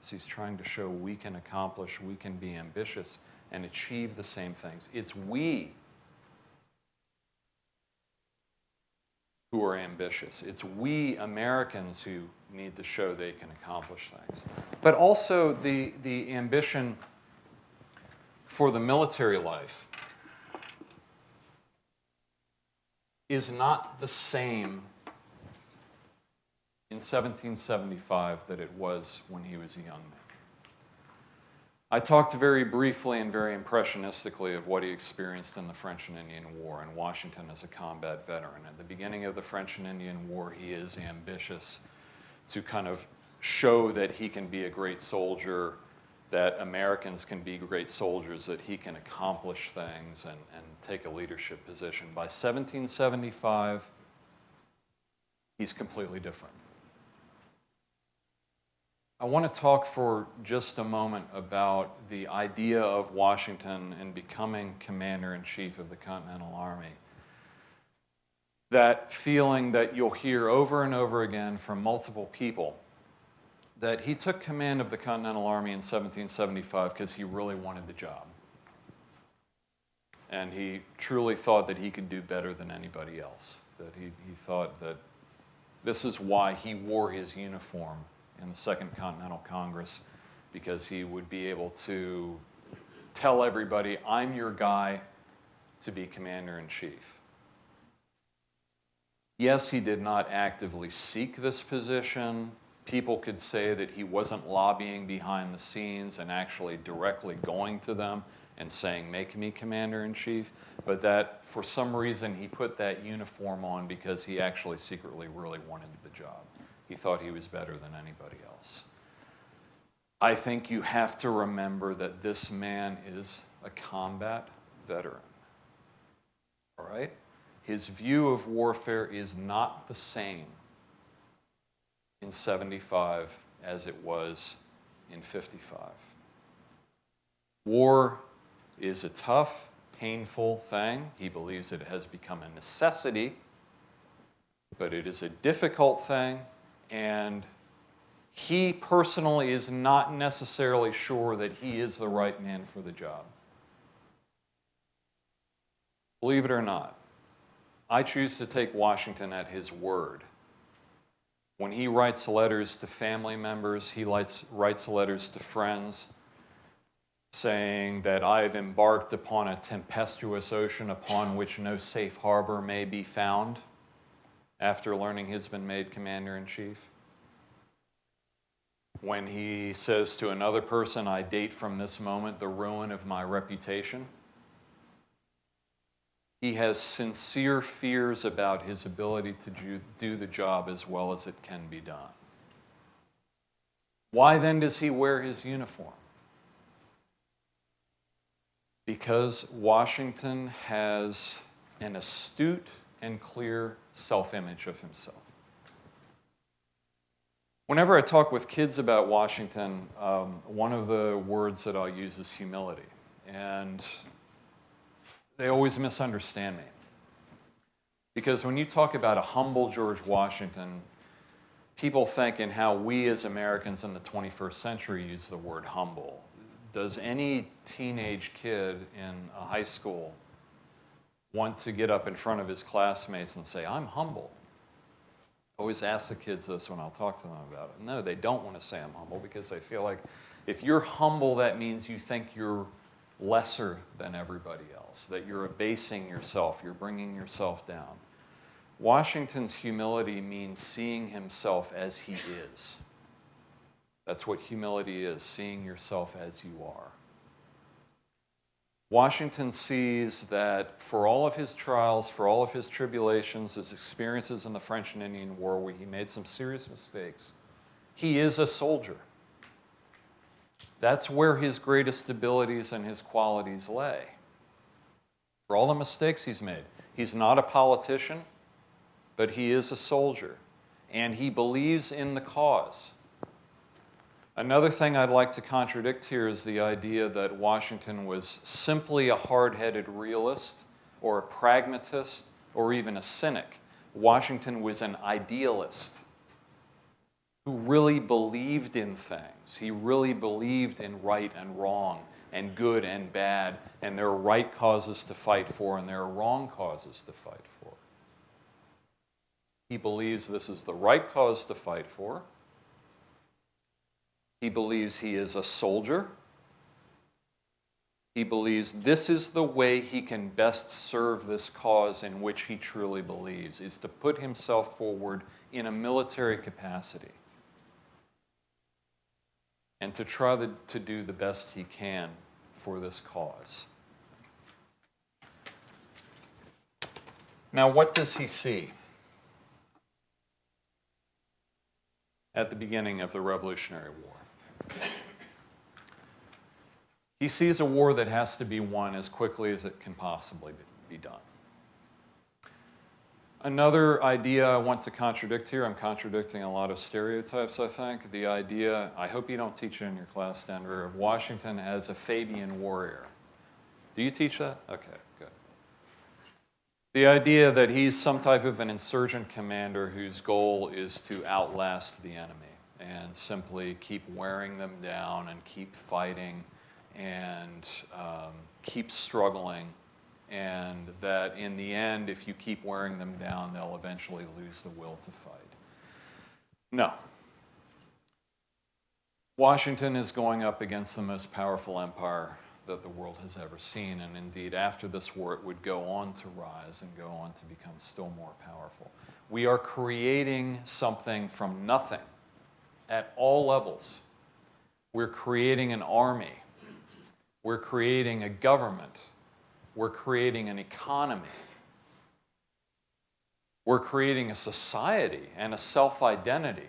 So he's trying to show we can accomplish, we can be ambitious and achieve the same things. It's we who are ambitious. It's we Americans who need to show they can accomplish things. But also the ambition for the military life is not the same in 1775 that it was when he was a young man. I talked very briefly and very impressionistically of what he experienced in the French and Indian War, and Washington as a combat veteran. At the beginning of the French and Indian War, he is ambitious to kind of show that he can be a great soldier, that Americans can be great soldiers, that he can accomplish things and take a leadership position. By 1775, he's completely different. I want to talk for just a moment about the idea of Washington and becoming commander-in-chief of the Continental Army. That feeling that you'll hear over and over again from multiple people, that he took command of the Continental Army in 1775 because he really wanted the job. And he truly thought that he could do better than anybody else. That he thought that this is why he wore his uniform in the Second Continental Congress, because he would be able to tell everybody, I'm your guy to be commander-in-chief. Yes, he did not actively seek this position. People could say that he wasn't lobbying behind the scenes and actually directly going to them and saying, make me commander-in-chief, but that for some reason he put that uniform on because he actually secretly really wanted the job. He thought he was better than anybody else. I think you have to remember that this man is a combat veteran, all right? His view of warfare is not the same in 75 as it was in 55. War is a tough, painful thing. He believes it has become a necessity, but it is a difficult thing, and he personally is not necessarily sure that he is the right man for the job. Believe it or not, I choose to take Washington at his word. When he writes letters to family members, he writes letters to friends, saying that I've embarked upon a tempestuous ocean upon which no safe harbor may be found, after learning he's been made commander-in-chief. When he says to another person, I date from this moment the ruin of my reputation, he has sincere fears about his ability to do the job as well as it can be done. Why then does he wear his uniform? Because Washington has an astute and clear self-image of himself. Whenever I talk with kids about Washington, one of the words that I'll use is humility. And they always misunderstand me. Because when you talk about a humble George Washington, people think in how we as Americans in the 21st century use the word humble. Does any teenage kid in a high school want to get up in front of his classmates and say, I'm humble? I always ask the kids this when I'll talk to them about it. No, they don't want to say I'm humble because they feel like if you're humble, that means you think you're lesser than everybody else, that you're abasing yourself, you're bringing yourself down. Washington's humility means seeing himself as he is. That's what humility is, seeing yourself as you are. Washington sees that for all of his trials, for all of his tribulations, his experiences in the French and Indian War where he made some serious mistakes, he is a soldier. That's where his greatest abilities and his qualities lay. For all the mistakes he's made, he's not a politician, but he is a soldier, and he believes in the cause. Another thing I'd like to contradict here is the idea that Washington was simply a hard-headed realist or a pragmatist or even a cynic. Washington was an idealist who really believed in things. He really believed in right and wrong and good and bad, and there are right causes to fight for and there are wrong causes to fight for. He believes this is the right cause to fight for. He believes he is a soldier. He believes this is the way he can best serve this cause in which he truly believes, is to put himself forward in a military capacity and to try to do the best he can for this cause. Now, what does he see at the beginning of the Revolutionary War? He sees a war that has to be won as quickly as it can possibly be done. Another idea I want to contradict here, I'm contradicting a lot of stereotypes, I think. The idea, I hope you don't teach it in your class, Denver, of Washington as a Fabian warrior. Do you teach that? Okay, good. The idea that he's some type of an insurgent commander whose goal is to outlast the enemy and simply keep wearing them down and keep fighting and keep struggling, and that in the end, if you keep wearing them down, they'll eventually lose the will to fight. No. Washington is going up against the most powerful empire that the world has ever seen, and indeed, after this war, it would go on to rise and go on to become still more powerful. We are creating something from nothing at all levels. We're creating an army. We're creating a government. We're creating an economy. We're creating a society and a self-identity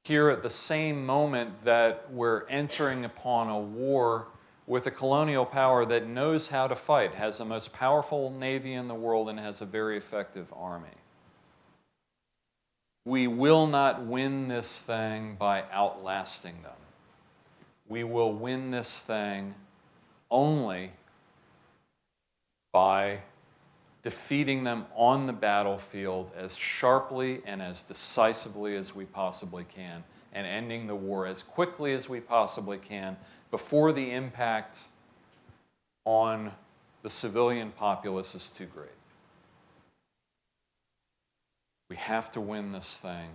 here at the same moment that we're entering upon a war with a colonial power that knows how to fight, has the most powerful navy in the world, and has a very effective army. We will not win this thing by outlasting them. We will win this thing only by defeating them on the battlefield as sharply and as decisively as we possibly can, and ending the war as quickly as we possibly can before the impact on the civilian populace is too great. We have to win this thing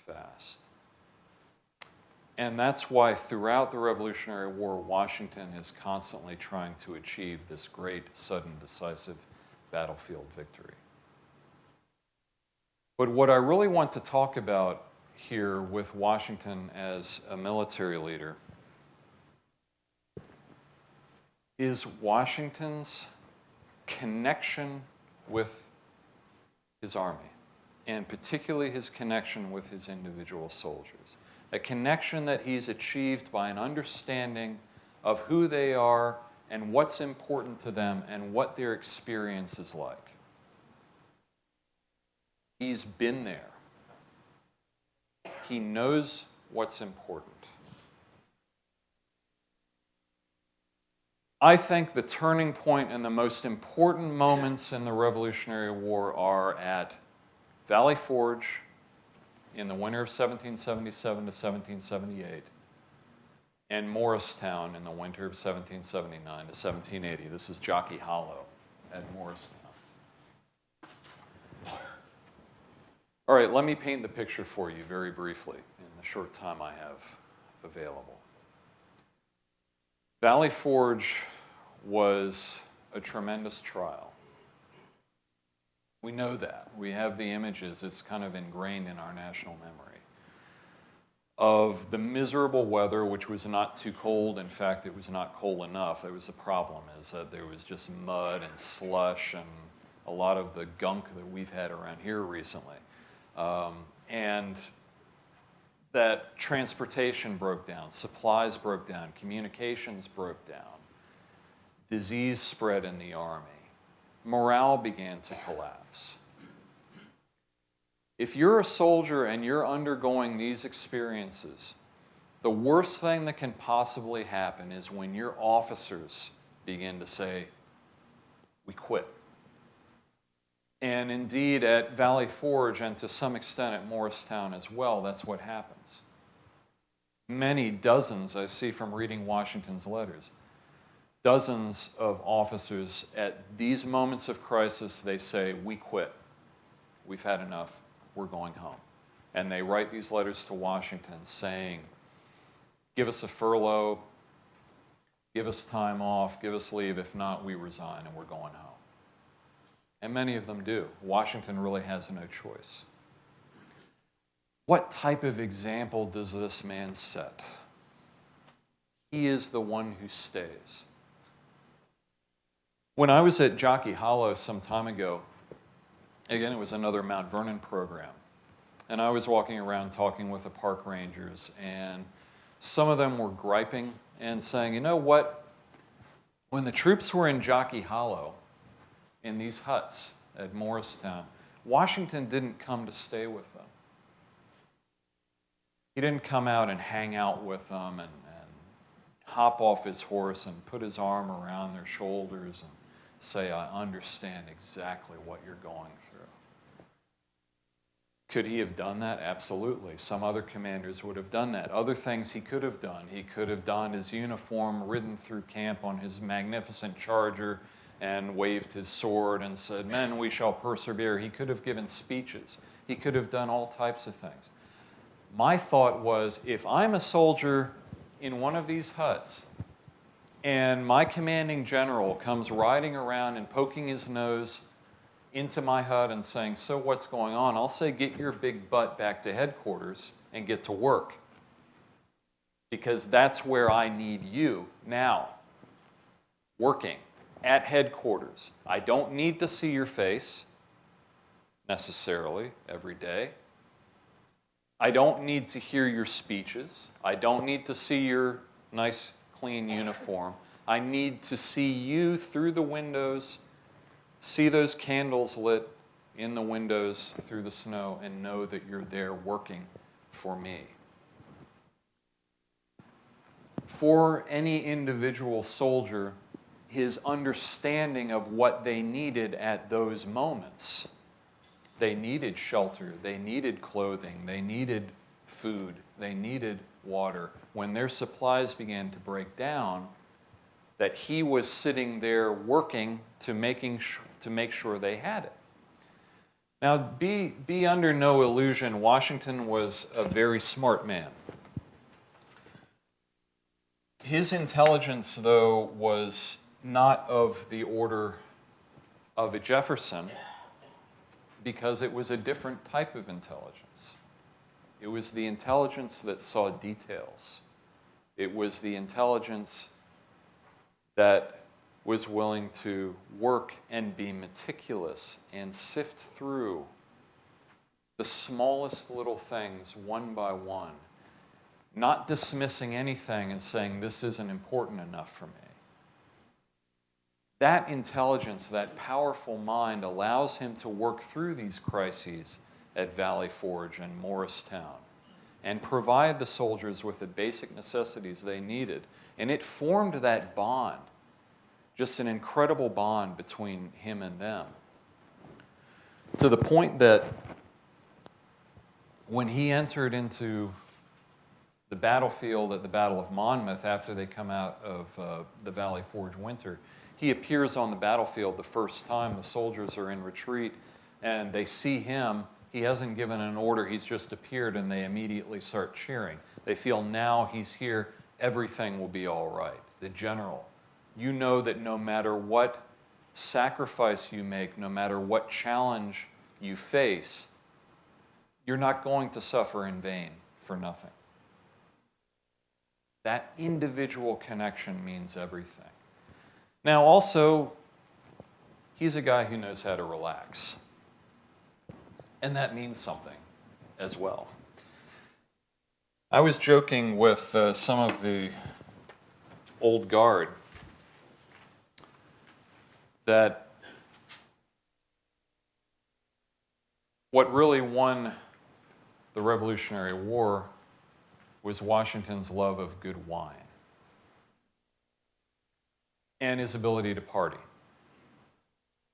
fast. And that's why throughout the Revolutionary War, Washington is constantly trying to achieve this great, sudden, decisive battlefield victory. But what I really want to talk about here with Washington as a military leader is Washington's connection with his army, and particularly his connection with his individual soldiers. A connection that he's achieved by an understanding of who they are and what's important to them and what their experience is like. He's been there. He knows what's important. I think the turning point and the most important moments in the Revolutionary War are at Valley Forge in the winter of 1777 to 1778, and Morristown in the winter of 1779 to 1780. This is Jockey Hollow at Morristown. All right, let me paint the picture for you very briefly in the short time I have available. Valley Forge was a tremendous trial. We know that. We have the images. It's kind of ingrained in our national memory of the miserable weather, which was not too cold. In fact, it was not cold enough. That was the problem, is that there was just mud and slush and a lot of the gunk that we've had around here recently. And that transportation broke down, supplies broke down, communications broke down, disease spread in the army, morale began to collapse. If you're a soldier and you're undergoing these experiences, the worst thing that can possibly happen is when your officers begin to say, "We quit." And indeed, at Valley Forge, and to some extent at Morristown as well, that's what happens. Many dozens, I see from reading Washington's letters, dozens of officers at these moments of crisis, they say, "We quit. We've had enough. We're going home." And they write these letters to Washington saying, "Give us a furlough, give us time off, give us leave. If not, we resign and we're going home." And many of them do. Washington really has no choice. What type of example does this man set? He is the one who stays. When I was at Jockey Hollow some time ago, again, it was another Mount Vernon program, and I was walking around talking with the park rangers, and some of them were griping and saying, "You know what? When the troops were in Jockey Hollow, in these huts at Morristown, Washington didn't come to stay with them. He didn't come out and hang out with them and hop off his horse and put his arm around their shoulders and say, 'I understand exactly what you're going through.'" Could he have done that? Absolutely. Some other commanders would have done that. Other things he could have done. He could have donned his uniform, ridden through camp on his magnificent charger, and waved his sword and said, "Men, we shall persevere." He could have given speeches. He could have done all types of things. My thought was, if I'm a soldier in one of these huts and my commanding general comes riding around and poking his nose into my hut and saying, "So what's going on?" I'll say, "Get your big butt back to headquarters and get to work, because that's where I need you now, working at headquarters. I don't need to see your face necessarily every day. I don't need to hear your speeches. I don't need to see your nice, clean uniform. I need to see you through the windows, see those candles lit, in the windows through the snow and know that you're there working for me. For any individual soldier, his understanding of what they needed at those moments. They needed shelter, they needed clothing, they needed food, they needed water. When their supplies began to break down, that he was sitting there working to make sure they had it. Now, be under no illusion, Washington was a very smart man. His intelligence, though, was not of the order of a Jefferson, because it was a different type of intelligence. It was the intelligence that saw details. It was the intelligence that was willing to work and be meticulous and sift through the smallest little things one by one, not dismissing anything and saying, this isn't important enough for me. That intelligence, that powerful mind, allows him to work through these crises at Valley Forge and Morristown and provide the soldiers with the basic necessities they needed. And it formed that bond, just an incredible bond between him and them, to the point that when he entered into the battlefield at the Battle of Monmouth after they come out of the Valley Forge winter, he appears on the battlefield the first time. The soldiers are in retreat, and they see him. He hasn't given an order. He's just appeared, and they immediately start cheering. They feel now he's here, everything will be all right. The general, you know that no matter what sacrifice you make, no matter what challenge you face, you're not going to suffer in vain for nothing. That individual connection means everything. Now, also, he's a guy who knows how to relax. And that means something as well. I was joking with some of the old guard that what really won the Revolutionary War was Washington's love of good wine and his ability to party.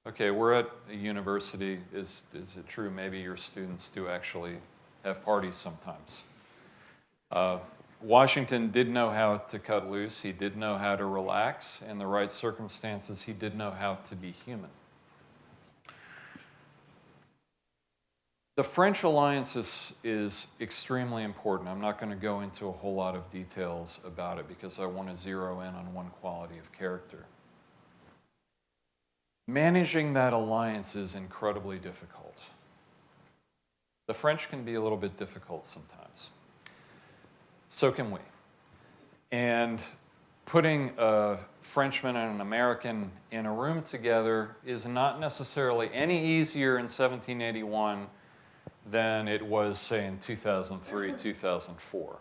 Okay, we're at a university. Is it true maybe your students do actually have parties sometimes? Washington did know how to cut loose. He did know how to relax. In the right circumstances, he did know how to be human. The French alliance is extremely important. I'm not going to go into a whole lot of details about it because I want to zero in on one quality of character. Managing that alliance is incredibly difficult. The French can be a little bit difficult sometimes. So can we. And putting a Frenchman and an American in a room together is not necessarily any easier in 1781 than it was, say, in 2003, 2004,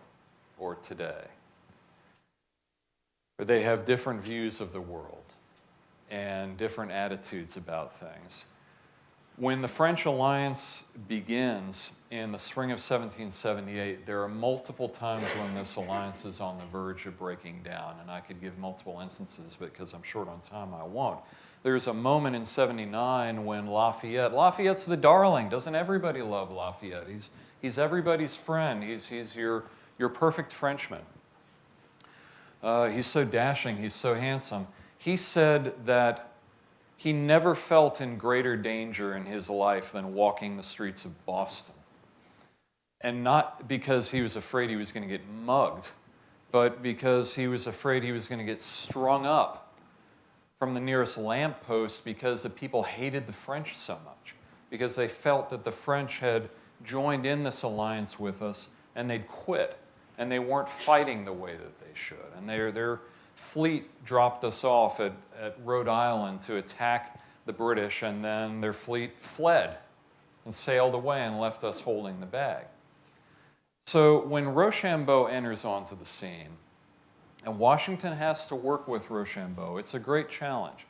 or today. But they have different views of the world and different attitudes about things. When the French alliance begins in the spring of 1778, there are multiple times when this alliance is on the verge of breaking down, and I could give multiple instances, but because I'm short on time, I won't. There's a moment in 79 when Lafayette's the darling. Doesn't everybody love Lafayette? He's everybody's friend. He's your perfect Frenchman. He's so dashing. He's so handsome. He said that he never felt in greater danger in his life than walking the streets of Boston. And not because he was afraid he was going to get mugged, but because he was afraid he was going to get strung up from the nearest lamppost because the people hated the French so much, because they felt that the French had joined in this alliance with us and they'd quit, and they weren't fighting the way that they should. And their fleet dropped us off at Rhode Island to attack the British, and then their fleet fled and sailed away and left us holding the bag. So when Rochambeau enters onto the scene, and Washington has to work with Rochambeau, it's a great challenge,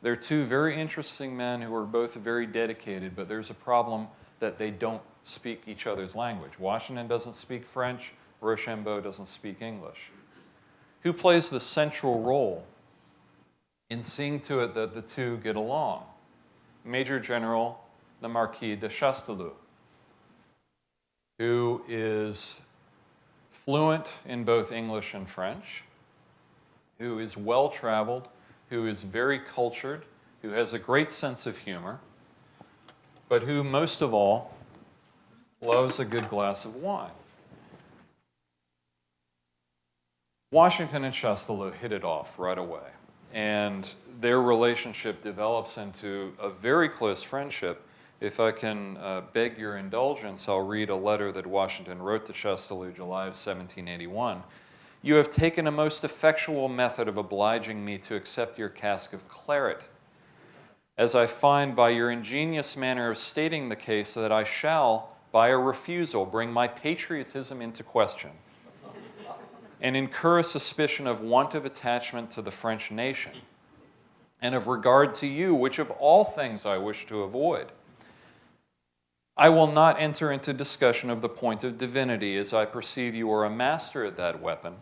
They're two very interesting men who are both very dedicated, but there's a problem that they don't speak each other's language. Washington doesn't speak French, Rochambeau doesn't speak English. Who plays the central role in seeing to it that the two get along? Major General the Marquis de Chastellux, who is fluent in both English and French, who is well-traveled, who is very cultured, who has a great sense of humor, but who, most of all, loves a good glass of wine. Washington and Chastellux hit it off right away, and their relationship develops into a very close friendship. If I can beg your indulgence, I'll read a letter that Washington wrote to Chastellux, July of 1781. "You have taken a most effectual method of obliging me to accept your cask of claret, as I find by your ingenious manner of stating the case that I shall, by a refusal, bring my patriotism into question, and incur a suspicion of want of attachment to the French nation, and of regard to you, which of all things I wish to avoid. I will not enter into discussion of the point of divinity, as I perceive you are a master at that weapon.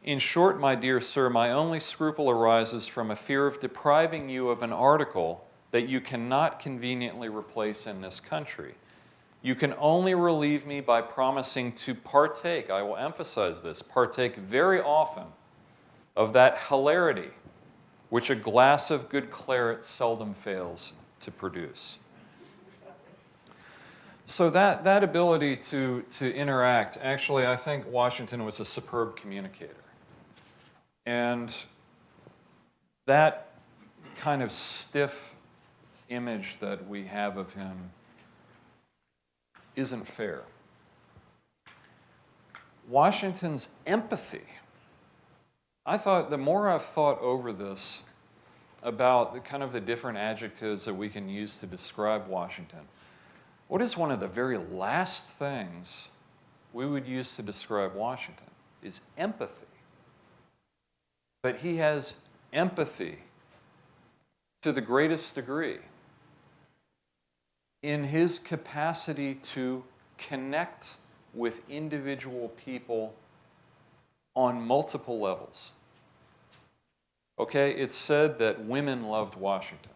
In short, my dear sir, my only scruple arises from a fear of depriving you of an article that you cannot conveniently replace in this country. You can only relieve me by promising to partake, I will emphasize this, partake very often of that hilarity which a glass of good claret seldom fails to produce." So that ability to interact, actually, I think Washington was a superb communicator. And that kind of stiff image that we have of him isn't fair. Washington's empathy, I thought, the more I've thought over this, about the different adjectives that we can use to describe Washington, what is one of the very last things we would use to describe Washington is empathy. But he has empathy to the greatest degree in his capacity to connect with individual people on multiple levels. Okay, it's said that women loved Washington.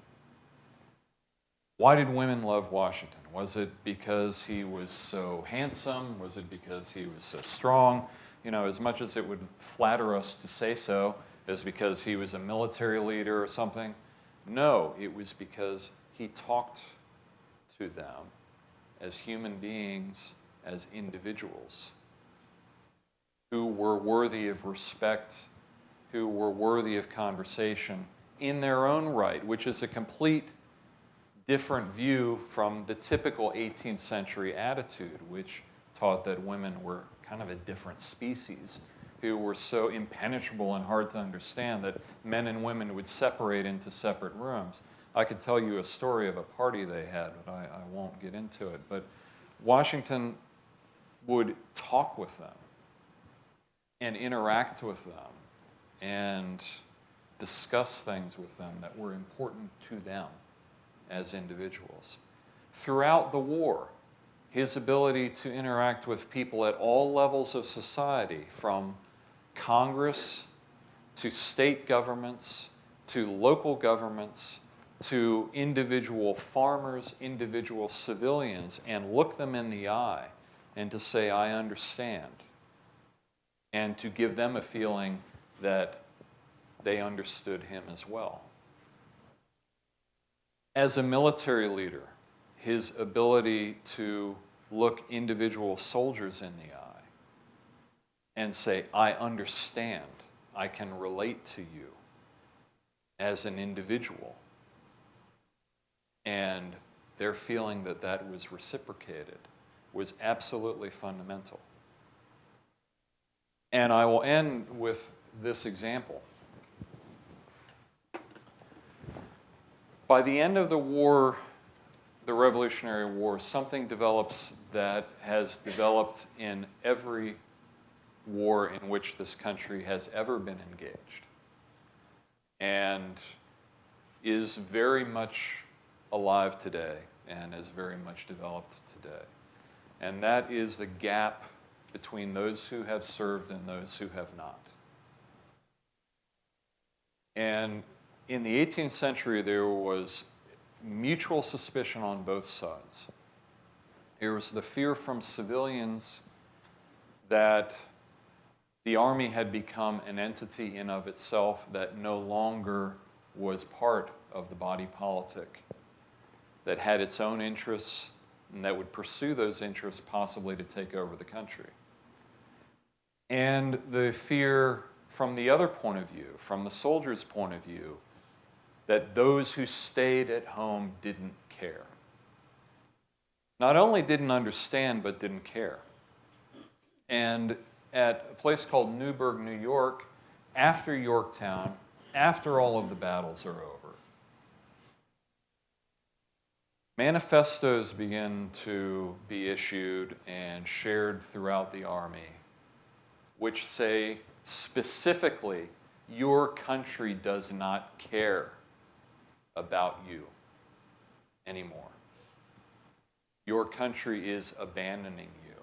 Why did women love Washington? Was it because he was so handsome? Was it because he was so strong? You know, as much as it would flatter us to say so, as because he was a military leader or something. No, it was because he talked to them as human beings, as individuals, who were worthy of respect, who were worthy of conversation in their own right, which is a complete different view from the typical 18th century attitude, which taught that women were kind of a different species, who were so impenetrable and hard to understand that men and women would separate into separate rooms. I could tell you a story of a party they had, but I won't get into it. But Washington would talk with them and interact with them and discuss things with them that were important to them as individuals. Throughout the war, his ability to interact with people at all levels of society, from Congress to state governments to local governments to individual farmers, individual civilians, and look them in the eye and to say, I understand, and to give them a feeling that they understood him as well. As a military leader, his ability to look individual soldiers in the eye and say, I understand, I can relate to you as an individual, and their feeling that that was reciprocated was absolutely fundamental. And I will end with this example. By the end of the war, the Revolutionary War, something develops that has developed in every war in which this country has ever been engaged. And is very much alive today and is very much developed today. And that is the gap between those who have served and those who have not. And in the 18th century, there was mutual suspicion on both sides. There was the fear from civilians that the army had become an entity in of itself that no longer was part of the body politic, that had its own interests and that would pursue those interests possibly to take over the country. And the fear from the other point of view, from the soldier's point of view, that those who stayed at home didn't care. Not only didn't understand, but didn't care. And at a place called Newburgh, New York, after Yorktown, after all of the battles are over, manifestos begin to be issued and shared throughout the army, which say specifically, your country does not care about you anymore. Your country is abandoning you.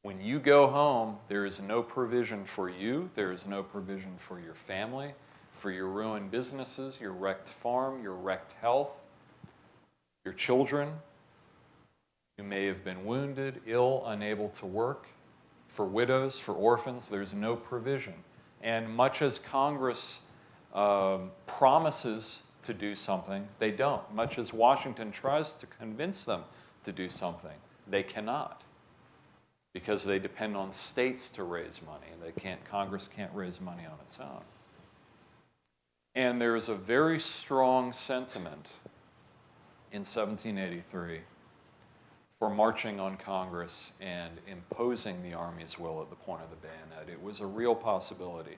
When you go home, there is no provision for you, there is no provision for your family, for your ruined businesses, your wrecked farm, your wrecked health, your children. You may have been wounded, ill, unable to work. For widows, for orphans, there's no provision. And much as Congress promises to do something, they don't. Much as Washington tries to convince them to do something, they cannot, because they depend on states to raise money, and Congress can't raise money on its own. And there is a very strong sentiment in 1783 for marching on Congress and imposing the Army's will at the point of the bayonet. It was a real possibility.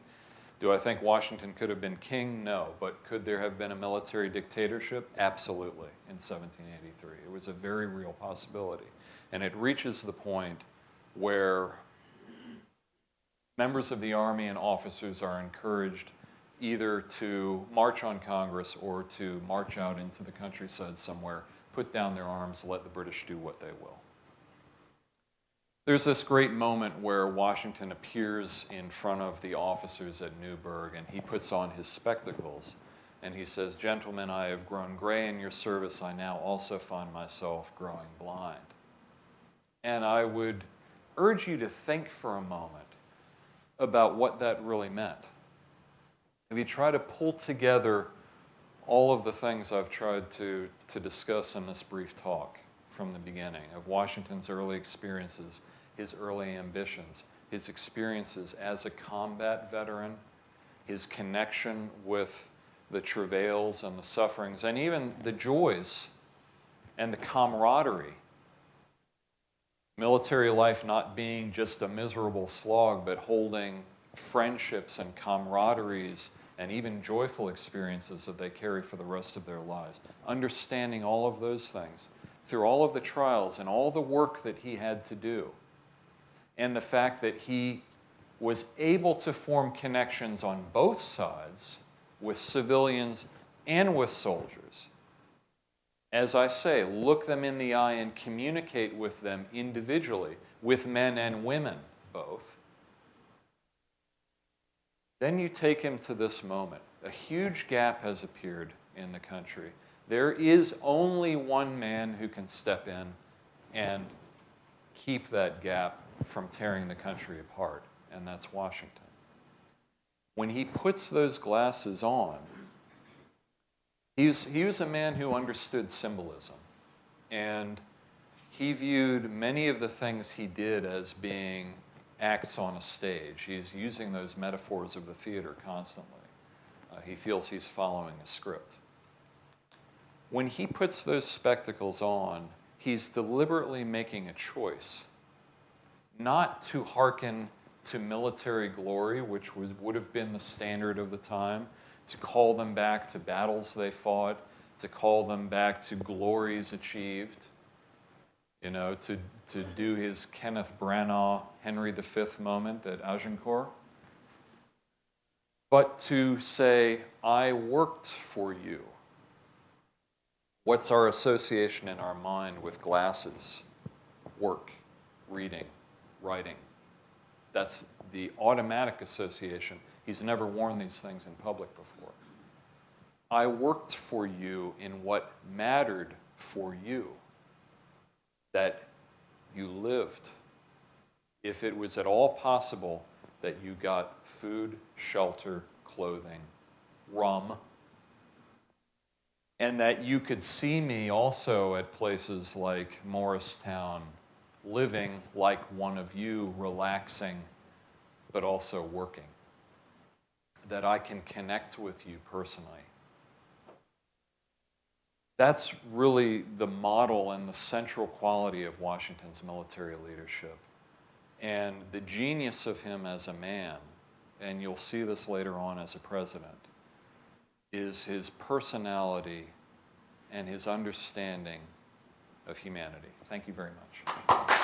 Do I think Washington could have been king? No. But could there have been a military dictatorship? Absolutely, in 1783. It was a very real possibility. And it reaches the point where members of the Army and officers are encouraged either to march on Congress or to march out into the countryside somewhere, put down their arms, let the British do what they will. There's this great moment where Washington appears in front of the officers at Newburgh, and he puts on his spectacles, and he says, "Gentlemen, I have grown gray in your service. I now also find myself growing blind." And I would urge you to think for a moment about what that really meant. If you try to pull together all of the things I've tried to discuss in this brief talk from the beginning of Washington's early experiences, his early ambitions, his experiences as a combat veteran, his connection with the travails and the sufferings, and even the joys and the camaraderie. Military life not being just a miserable slog, but holding friendships and camaraderies and even joyful experiences that they carry for the rest of their lives. Understanding all of those things through all of the trials and all the work that he had to do, and the fact that he was able to form connections on both sides with civilians and with soldiers. As I say, look them in the eye and communicate with them individually, with men and women both. Then you take him to this moment. A huge gap has appeared in the country. There is only one man who can step in and keep that gap from tearing the country apart, and that's Washington. When he puts those glasses on, he was a man who understood symbolism, and he viewed many of the things he did as being acts on a stage. He's using those metaphors of the theater constantly. He feels he's following a script. When he puts those spectacles on, he's deliberately making a choice not to hearken to military glory, which would have been the standard of the time, to call them back to battles they fought, to call them back to glories achieved, you know, to do his Kenneth Branagh Henry V moment at Agincourt. but to say, I worked for you. What's our association in our mind with glasses? Work, reading, writing. That's the automatic association. He's never worn these things in public before. I worked for you in what mattered for you, that you lived. If it was at all possible that you got food, shelter, clothing, rum, and that you could see me also at places like Morristown, living like one of you, relaxing, but also working, that I can connect with you personally. That's really the model and the central quality of Washington's military leadership. And the genius of him as a man, and you'll see this later on as a president, is his personality and his understanding of humanity. Thank you very much.